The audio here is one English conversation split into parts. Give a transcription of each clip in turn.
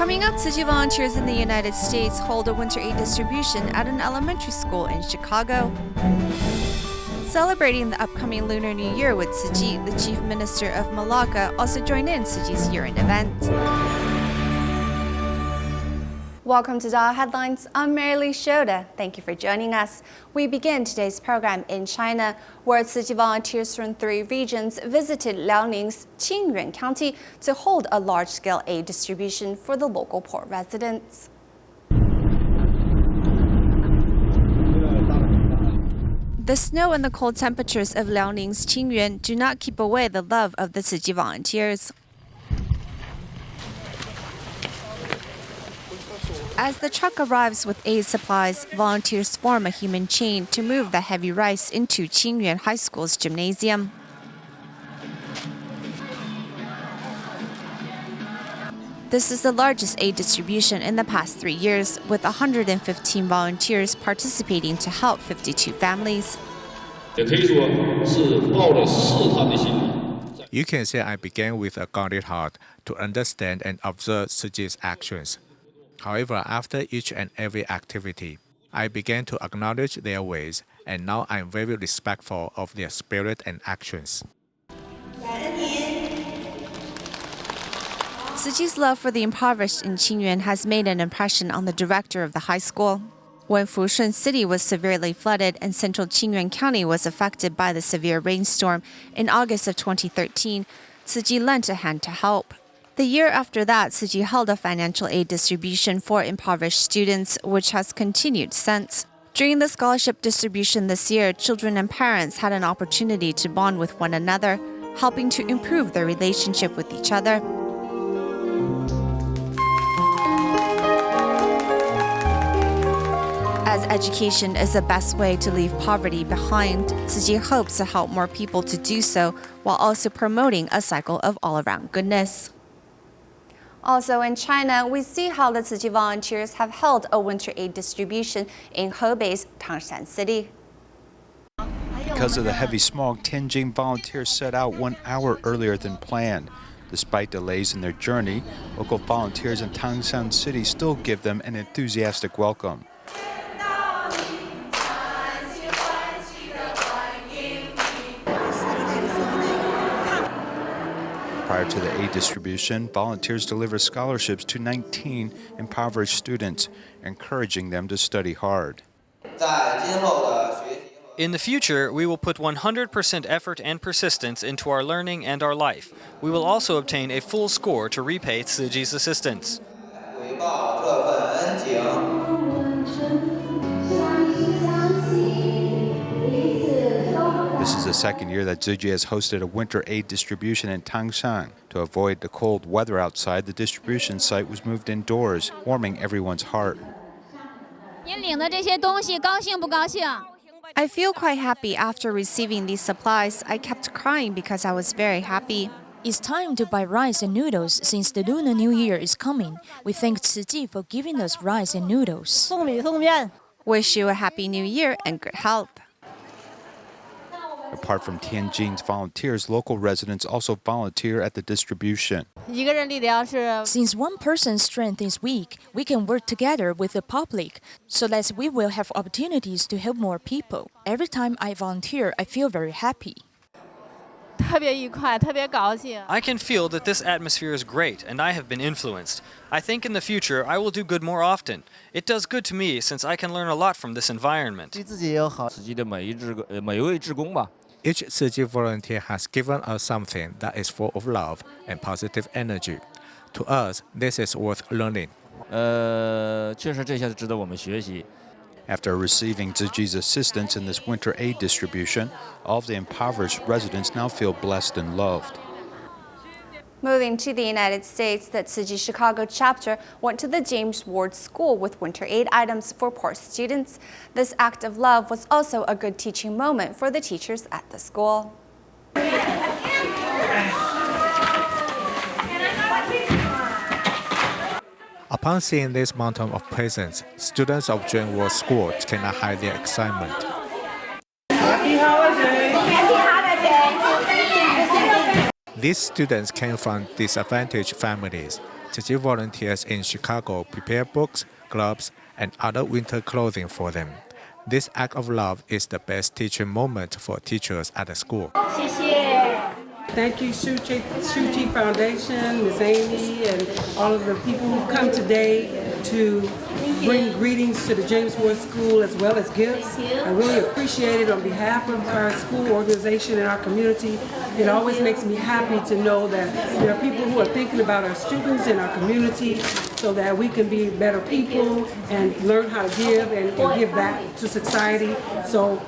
Coming up, Tzu Chi volunteers in the United States hold a winter aid distribution at an elementary school in Chicago. Celebrating the upcoming Lunar New Year with Tzu Chi, the chief minister of Malacca also joined in Tzu Chi's year-end event. Welcome to DaAi Headlines. I'm Marilee Shoda. Thank you for joining us. We begin today's program in China, where Tzu Chi volunteers from 3 regions visited Liaoning's Qingyuan County to hold a large-scale aid distribution for the local poor residents. The snow and the cold temperatures of Liaoning's Qingyuan do not keep away the love of the Tzu Chi volunteers. As the truck arrives with aid supplies, volunteers form a human chain to move the heavy rice into Qingyuan High School's gymnasium. This is the largest aid distribution in the past 3 years, with 115 volunteers participating to help 52 families. You can say I began with a guarded heart to understand and observe Tzu Chi's actions. However, after each and every activity, I began to acknowledge their ways, and now I'm very respectful of their spirit and actions. Tzu Chi's love for the impoverished in Qingyuan has made an impression on the director of the high school. When Fushun City was severely flooded and central Qingyuan County was affected by the severe rainstorm in August of 2013, Tzu Chi lent a hand to help. The year after that, Tzu Chi held a financial aid distribution for impoverished students, which has continued since. During the scholarship distribution this year, children and parents had an opportunity to bond with one another, helping to improve their relationship with each other. As education is the best way to leave poverty behind, Tzu Chi hopes to help more people to do so while also promoting a cycle of all-around goodness. Also in China, we see how the Tzu Chi volunteers have held a winter aid distribution in Hebei's Tangshan City. Because of the heavy smog, Tianjin volunteers set out 1 hour earlier than planned. Despite delays in their journey, local volunteers in Tangshan City still give them an enthusiastic welcome. Prior to the aid distribution, volunteers deliver scholarships to 19 impoverished students, encouraging them to study hard. In the future, we will put 100% effort and persistence into our learning and our life. We will also obtain a full score to repay Tzu Chi's assistance. This is the second year that Tzu Chi has hosted a winter aid distribution in Tangshan. To avoid the cold weather outside, the distribution site was moved indoors, warming everyone's heart. I feel quite happy after receiving these supplies. I kept crying because I was very happy. It's time to buy rice and noodles since the Lunar New Year is coming. We thank Tzu Chi for giving us rice and noodles. Wish you a happy new year and good health. Apart from Tianjin's volunteers, local residents also volunteer at the distribution. Since one person's strength is weak, we can work together with the public so that we will have opportunities to help more people. Every time I volunteer, I feel very happy. I can feel that this atmosphere is great, and I have been influenced. I think in the future I will do good more often. It does good to me since I can learn a lot from this environment. Each Tzu Chi volunteer has given us something that is full of love and positive energy. To us, this is worth learning. After receiving Tzu Chi's assistance in this winter aid distribution, all of the impoverished residents now feel blessed and loved. Moving to the United States, the Tzu Chi Chicago chapter went to the James Ward School with winter aid items for poor students. This act of love was also a good teaching moment for the teachers at the school. Upon seeing this mountain of presents, students of James Ward School cannot hide their excitement. These students came from disadvantaged families. Tzu Chi volunteers in Chicago prepare books, gloves, and other winter clothing for them. This act of love is the best teaching moment for teachers at the school. Thank you, Tzu Chi Foundation, Ms. Amy, and all of the people who've come today to bring greetings to the James Ward School as well as gifts. I really appreciate it on behalf of our school organization and our community. It always makes me happy to know that there are people who are thinking about our students and our community so that we can be better people and learn how to give and give back to society. So,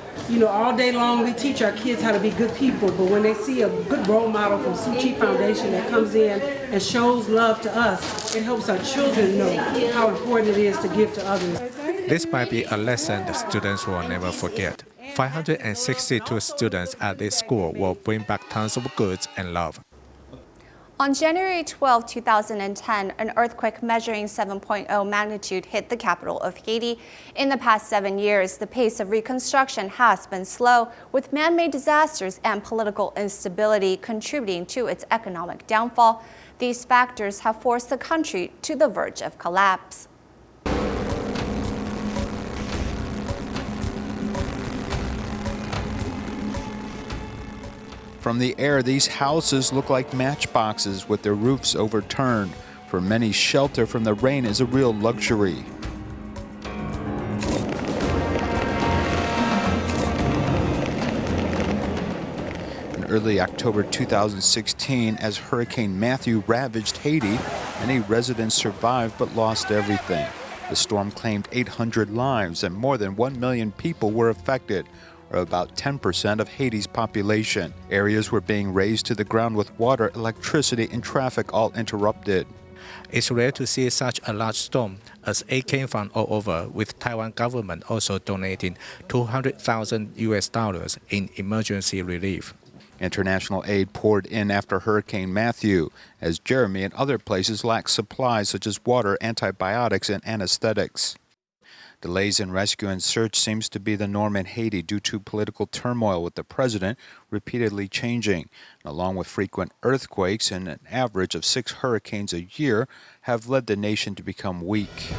all day long we teach our kids how to be good people, but when they see a good role model from Tzu Chi Foundation that comes in and shows love to us, it helps our children know how important it is to give to others. This might be a lesson the students will never forget. 562 students at this school will bring back tons of goods and love. On January 12, 2010, an earthquake measuring 7.0 magnitude hit the capital of Haiti. In the past 7 years, the pace of reconstruction has been slow, with man-made disasters and political instability contributing to its economic downfall. These factors have forced the country to the verge of collapse. From the air, these houses look like matchboxes with their roofs overturned. For many, shelter from the rain is a real luxury. In early October 2016, as Hurricane Matthew ravaged Haiti, many residents survived but lost everything. The storm claimed 800 lives and more than 1 million people were affected, or about 10% of Haiti's population. Areas were being razed to the ground with water, electricity, and traffic all interrupted. It's rare to see such a large storm, as aid came from all over, with Taiwan government also donating $200,000 in emergency relief. International aid poured in after Hurricane Matthew, as Jeremy and other places lacked supplies such as water, antibiotics, and anesthetics. Delays in rescue and search seems to be the norm in Haiti due to political turmoil, with the president repeatedly changing. Along with frequent earthquakes and an average of 6 hurricanes a year, have led the nation to become weak.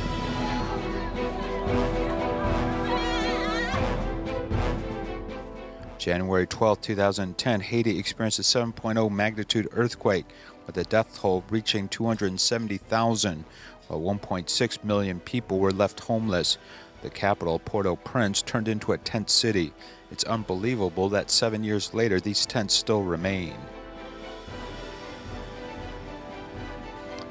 January 12, 2010, Haiti experienced a 7.0 magnitude earthquake, with the death toll reaching 270,000. While 1.6 million people were left homeless. The capital, Port-au-Prince, turned into a tent city. It's unbelievable that 7 years later these tents still remain.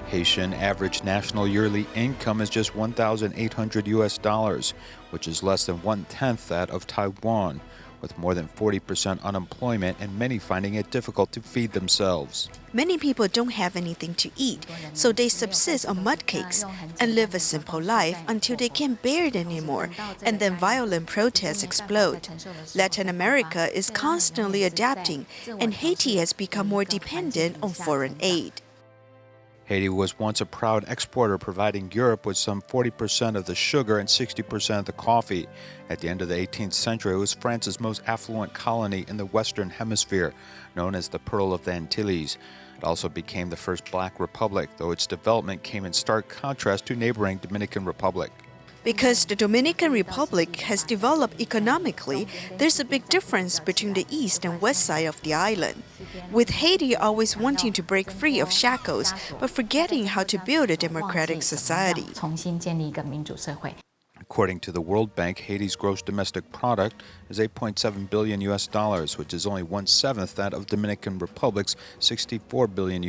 Haitian average national yearly income is just $1,800, which is less than 1/10 that of Taiwan, with more than 40% unemployment and many finding it difficult to feed themselves. Many people don't have anything to eat, so they subsist on mud cakes and live a simple life until they can't bear it anymore, and then violent protests explode. Latin America is constantly adapting, and Haiti has become more dependent on foreign aid. Haiti was once a proud exporter, providing Europe with some 40% of the sugar and 60% of the coffee. At the end of the 18th century, it was France's most affluent colony in the Western Hemisphere, known as the Pearl of the Antilles. It also became the first black republic, though its development came in stark contrast to neighboring Dominican Republic. Because the Dominican Republic has developed economically, there's a big difference between the east and west side of the island. With Haiti always wanting to break free of shackles, but forgetting how to build a democratic society. According to the World Bank, Haiti's gross domestic product is $8.7 billion, which is only 1/7 that of Dominican Republic's $64 billion.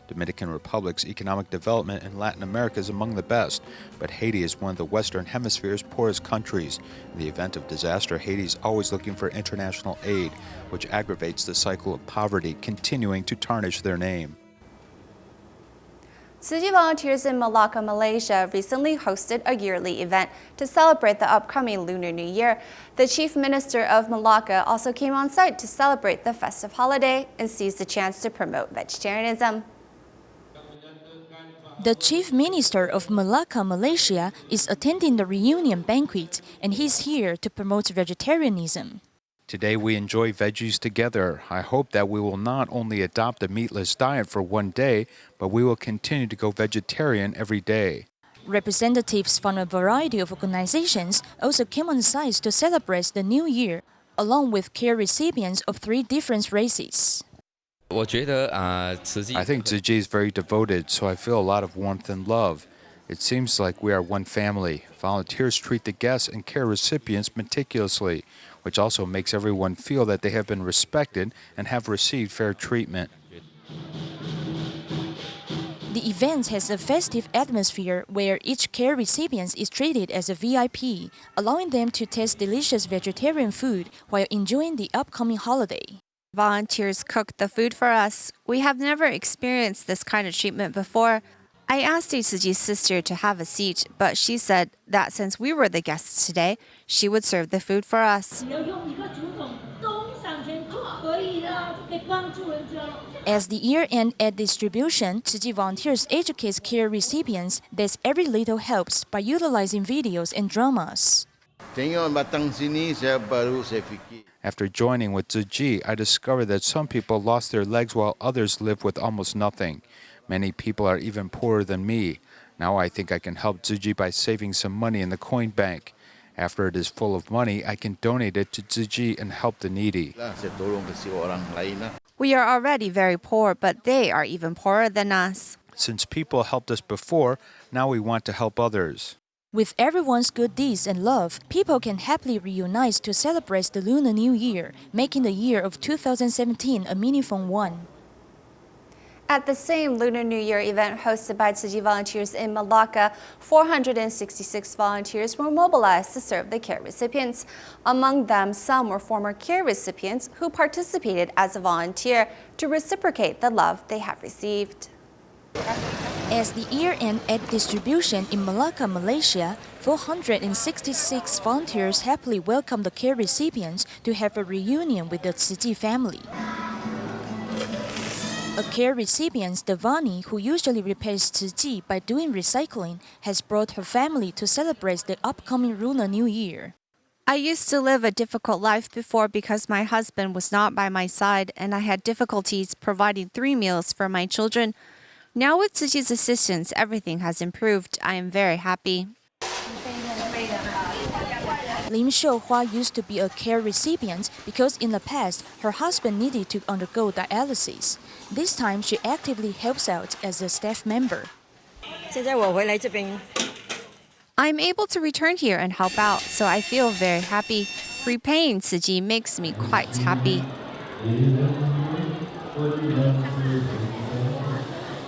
Dominican Republic's economic development in Latin America is among the best, but Haiti is one of the Western Hemisphere's poorest countries. In the event of disaster, Haiti is always looking for international aid, which aggravates the cycle of poverty, continuing to tarnish their name. Tzu Chi volunteers in Malacca, Malaysia recently hosted a yearly event to celebrate the upcoming Lunar New Year. The Chief Minister of Malacca also came on site to celebrate the festive holiday and seized the chance to promote vegetarianism. The Chief Minister of Malacca, Malaysia, is attending the reunion banquet, and he's here to promote vegetarianism. Today we enjoy veggies together. I hope that we will not only adopt a meatless diet for one day, but we will continue to go vegetarian every day. Representatives from a variety of organizations also came on site to celebrate the New Year, along with care recipients of 3 different races. I think Tzu Chi is very devoted, so I feel a lot of warmth and love. It seems like we are one family. Volunteers treat the guests and care recipients meticulously, which also makes everyone feel that they have been respected and have received fair treatment. The event has a festive atmosphere where each care recipient is treated as a VIP, allowing them to taste delicious vegetarian food while enjoying the upcoming holiday. Volunteers cooked the food for us. We have never experienced this kind of treatment before. I asked a Tzu Chi sister to have a seat, but she said that since we were the guests today, she would serve the food for us. As the year-end ad distribution, Tzu Chi volunteers educate care recipients that every little helps by utilizing videos and dramas. After joining with Tzu Chi, I discovered that some people lost their legs while others live with almost nothing. Many people are even poorer than me. Now I think I can help Tzu Chi by saving some money in the coin bank. After it is full of money, I can donate it to Tzu Chi and help the needy. We are already very poor, but they are even poorer than us. Since people helped us before, now we want to help others. With everyone's good deeds and love, people can happily reunite to celebrate the Lunar New Year, making the year of 2017 a meaningful one. At the same Lunar New Year event hosted by Tzu Chi volunteers in Malacca, 466 volunteers were mobilized to serve the care recipients. Among them, some were former care recipients who participated as a volunteer to reciprocate the love they have received. As the year-end ad distribution in Malacca, Malaysia, 466 volunteers happily welcomed the care recipients to have a reunion with the Tzu Chi family. A care recipient, Devani, who usually repays Tzu Chi by doing recycling, has brought her family to celebrate the upcoming Lunar New Year. I used to live a difficult life before because my husband was not by my side and I had difficulties providing 3 meals for my children. Now with Tzu Chi's assistance, everything has improved. I am very happy. Lim Xiuhua used to be a care recipient because in the past, her husband needed to undergo dialysis. This time, she actively helps out as a staff member. I'm able to return here and help out, so I feel very happy. Repaying Tzu Chi makes me quite happy.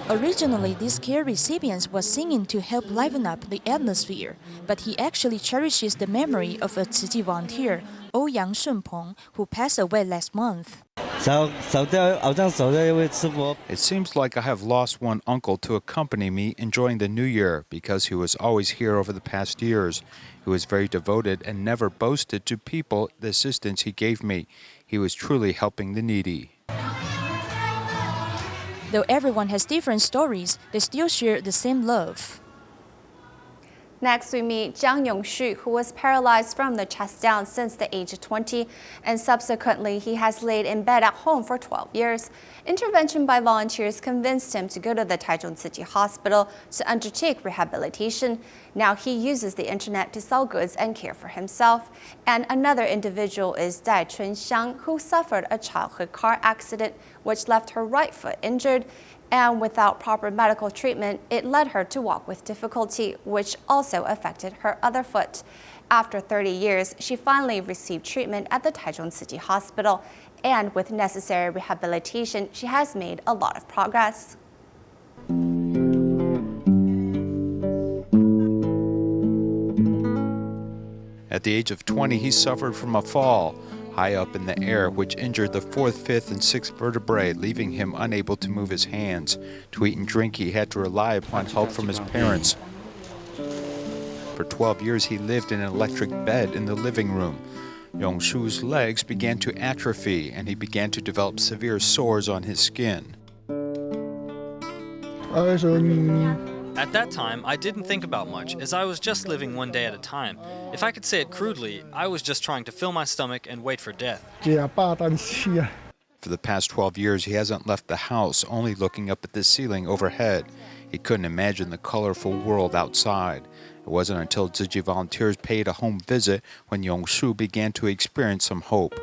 Originally, this care recipient was singing to help liven up the atmosphere, but he actually cherishes the memory of a Tzu Chi volunteer, Ouyang Shunpeng, who passed away last month. It seems like I have lost one uncle to accompany me enjoying the New Year because he was always here over the past years. He was very devoted and never boasted to people the assistance he gave me. He was truly helping the needy. Though everyone has different stories, they still share the same love. Next, we meet Jiang Yongxu, who was paralyzed from the chest down since the age of 20, and subsequently he has laid in bed at home for 12 years. Intervention by volunteers convinced him to go to the Taichung Tzu Chi Hospital to undertake rehabilitation. Now he uses the internet to sell goods and care for himself. And another individual is Dai Chunxiang, who suffered a childhood car accident which left her right foot injured. And without proper medical treatment, it led her to walk with difficulty, which also affected her other foot. After 30 years, she finally received treatment at the Taichung Tzu Chi Hospital, and with necessary rehabilitation, she has made a lot of progress. At the age of 20, he suffered from a fall high up in the air, which injured the 4th, 5th, and 6th vertebrae, leaving him unable to move his hands. To eat and drink, he had to rely upon help from his parents. For 12 years, he lived in an electric bed in the living room. Yongshu's legs began to atrophy, and he began to develop severe sores on his skin. At that time, I didn't think about much, as I was just living one day at a time. If I could say it crudely, I was just trying to fill my stomach and wait for death. For the past 12 years, he hasn't left the house, only looking up at the ceiling overhead. He couldn't imagine the colorful world outside. It wasn't until Tzu Chi volunteers paid a home visit when Yongshu began to experience some hope.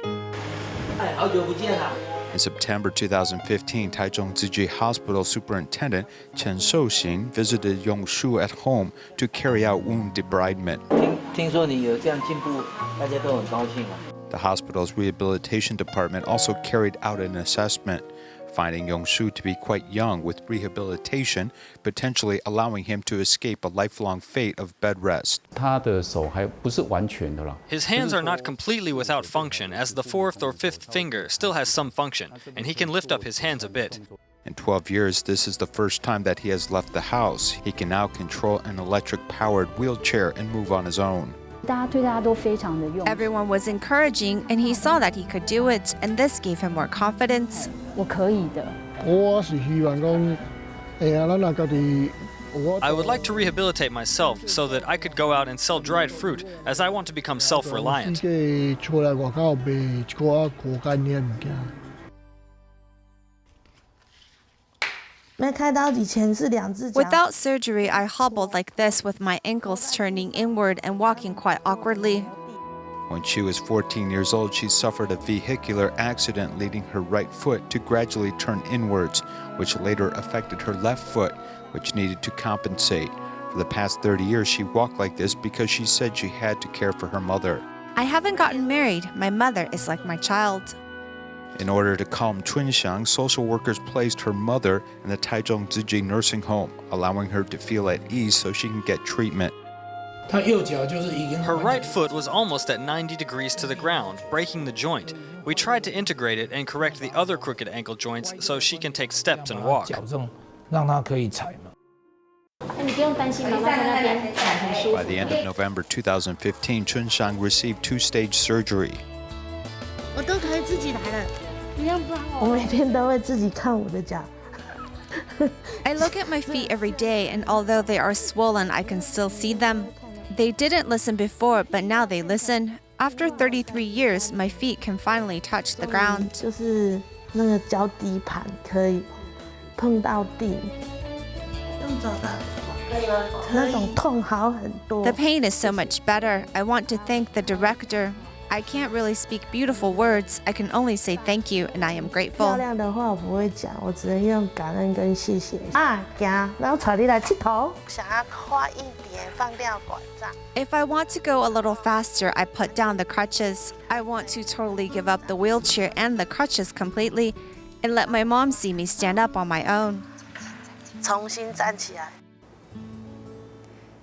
In September 2015, Taichung Tzu Chi Hospital Superintendent Chen Shouxing visited Yongshu at home to carry out wound debridement. The hospital's rehabilitation department also carried out an assessment, finding Yongshu to be quite young with rehabilitation, potentially allowing him to escape a lifelong fate of bed rest. His hands are not completely without function, as the fourth or fifth finger still has some function, and he can lift up his hands a bit. In 12 years, this is the first time that he has left the house. He can now control an electric-powered wheelchair and move on his own. Everyone was encouraging, and he saw that he could do it, and this gave him more confidence. I would like to rehabilitate myself so that I could go out and sell dried fruit, as I want to become self-reliant. Without surgery, I hobbled like this with my ankles turning inward and walking quite awkwardly. When she was 14 years old, she suffered a vehicular accident leading her right foot to gradually turn inwards, which later affected her left foot, which needed to compensate. For the past 30 years, she walked like this because she said she had to care for her mother. I haven't gotten married. My mother is like my child. In order to calm Chunxiang, social workers placed her mother in the Taichung Tzu Chi nursing home, allowing her to feel at ease so she can get treatment. Her right foot was almost at 90 degrees to the ground, breaking the joint. We tried to integrate it and correct the other crooked ankle joints so she can take steps and walk. By the end of November 2015, Chunxiang received two-stage surgery. I look at my feet every day, and although they are swollen, I can still see them. They didn't listen before, but now they listen. After 33 years, my feet can finally touch the ground. The pain is so much better. I want to thank the director. I can't really speak beautiful words. I can only say thank you, and I am grateful. If I want to go a little faster, I put down the crutches. I want to totally give up the wheelchair and the crutches completely and let my mom see me stand up on my own.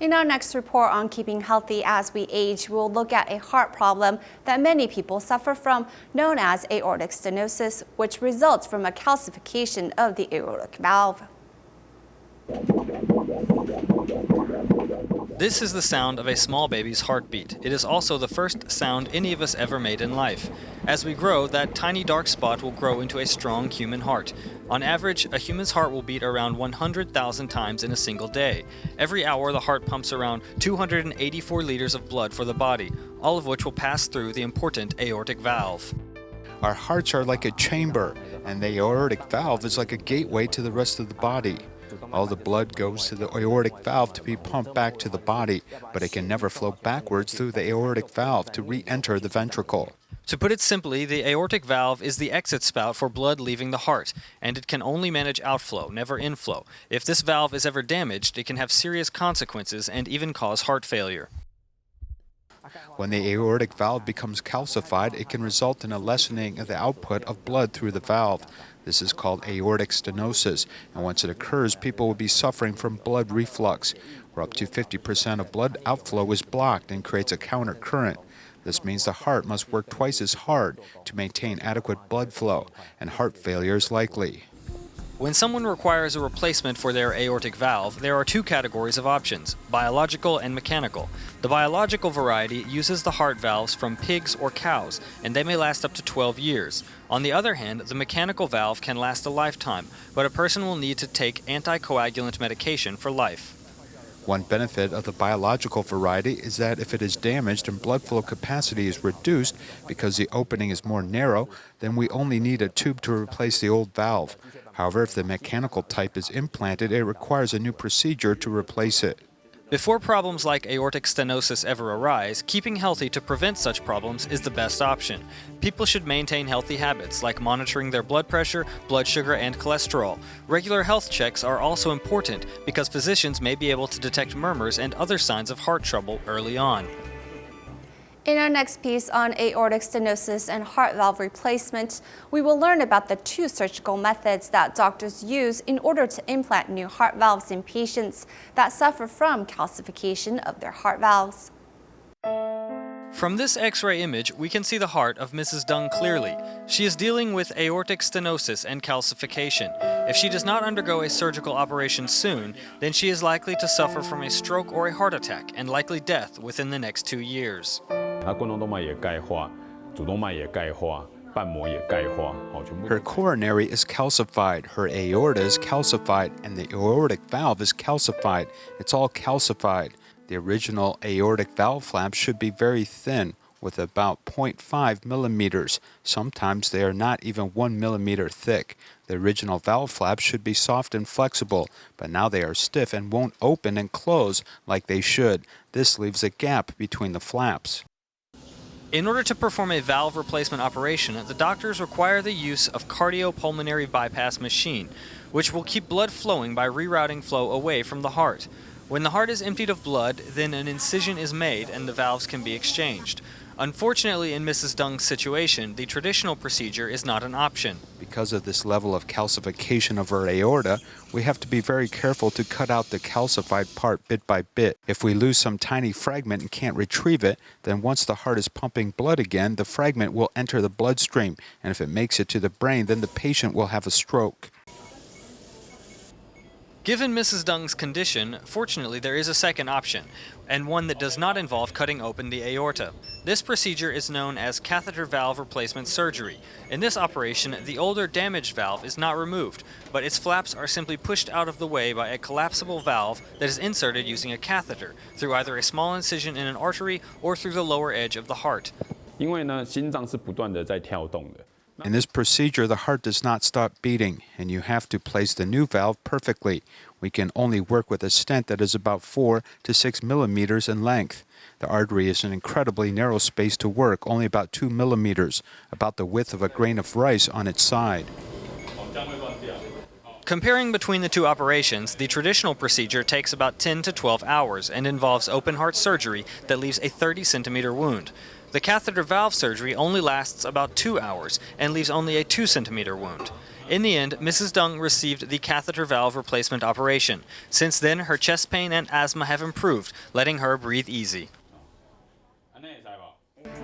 In our next report on keeping healthy as we age, we'll look at a heart problem that many people suffer from, known as aortic stenosis, which results from a calcification of the aortic valve. This is the sound of a small baby's heartbeat. It is also the first sound any of us ever made in life. As we grow, that tiny dark spot will grow into a strong human heart. On average, a human's heart will beat around 100,000 times in a single day. Every hour, the heart pumps around 284 liters of blood for the body, all of which will pass through the important aortic valve. Our hearts are like a chamber, and the aortic valve is like a gateway to the rest of the body. All the blood goes to the aortic valve to be pumped back to the body, but it can never flow backwards through the aortic valve to re-enter the ventricle. To put it simply, the aortic valve is the exit spout for blood leaving the heart, and it can only manage outflow, never inflow. If this valve is ever damaged, it can have serious consequences and even cause heart failure. When the aortic valve becomes calcified, it can result in a lessening of the output of blood through the valve. This is called aortic stenosis, and once it occurs, people will be suffering from blood reflux, where up to 50% of blood outflow is blocked and creates a countercurrent. This means the heart must work twice as hard to maintain adequate blood flow, and heart failure is likely. When someone requires a replacement for their aortic valve, there are two categories of options, biological and mechanical. The biological variety uses the heart valves from pigs or cows, and they may last up to 12 years. On the other hand, the mechanical valve can last a lifetime, but a person will need to take anticoagulant medication for life. One benefit of the biological variety is that if it is damaged and blood flow capacity is reduced because the opening is more narrow, then we only need a tube to replace the old valve. However, if the mechanical type is implanted, it requires a new procedure to replace it. Before problems like aortic stenosis ever arise, keeping healthy to prevent such problems is the best option. People should maintain healthy habits like monitoring their blood pressure, blood sugar, and cholesterol. Regular health checks are also important because physicians may be able to detect murmurs and other signs of heart trouble early on. In our next piece on aortic stenosis and heart valve replacement, we will learn about the two surgical methods that doctors use in order to implant new heart valves in patients that suffer from calcification of their heart valves. From this X-ray image, we can see the heart of Mrs. Dung clearly. She is dealing with aortic stenosis and calcification. If she does not undergo a surgical operation soon, then she is likely to suffer from a stroke or a heart attack and likely death within the next 2 years. Her coronary is calcified, her aorta is calcified, and the aortic valve is calcified. It's all calcified. The original aortic valve flaps should be very thin, with about 0.5 millimeters. Sometimes they are not even 1 millimeter thick. The original valve flaps should be soft and flexible, but now they are stiff and won't open and close like they should. This leaves a gap between the flaps. In order to perform a valve replacement operation, the doctors require the use of cardiopulmonary bypass machine, which will keep blood flowing by rerouting flow away from the heart. When the heart is emptied of blood, then an incision is made and the valves can be exchanged. Unfortunately, in Mrs. Dung's situation, the traditional procedure is not an option. Because of this level of calcification of her aorta, we have to be very careful to cut out the calcified part bit by bit. If we lose some tiny fragment and can't retrieve it, then once the heart is pumping blood again, the fragment will enter the bloodstream, and if it makes it to the brain, then the patient will have a stroke. Given Mrs. Dung's condition, fortunately there is a second option, and one that does not involve cutting open the aorta. This procedure is known as catheter valve replacement surgery. In this operation, the older damaged valve is not removed, but its flaps are simply pushed out of the way by a collapsible valve that is inserted using a catheter, through either a small incision in an artery or through the lower edge of the heart. 因为呢，心脏是不断的在跳动的。 In this procedure, the heart does not stop beating, and you have to place the new valve perfectly. We can only work with a stent that is about 4 to 6 millimeters in length. The artery is an incredibly narrow space to work, only about 2 millimeters, about the width of a grain of rice on its side. Comparing between the two operations, the traditional procedure takes about 10 to 12 hours and involves open heart surgery that leaves a 30-centimeter wound. The catheter valve surgery only lasts about 2 hours and leaves only a 2-centimeter wound. In the end, Mrs. Dung received the catheter valve replacement operation. Since then, her chest pain and asthma have improved, letting her breathe easy.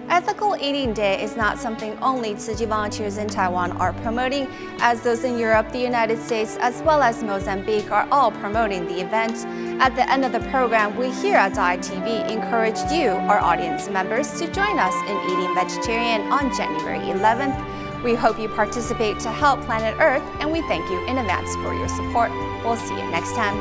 Ethical Eating Day is not something only Tzu Chi volunteers in Taiwan are promoting, as those in Europe, the United States, as well as Mozambique are all promoting the event. At the end of the program, we here at DaAi TV encouraged you, our audience members, to join us in eating vegetarian on January 11th. We hope you participate to help planet Earth, and we thank you in advance for your support. We'll see you next time.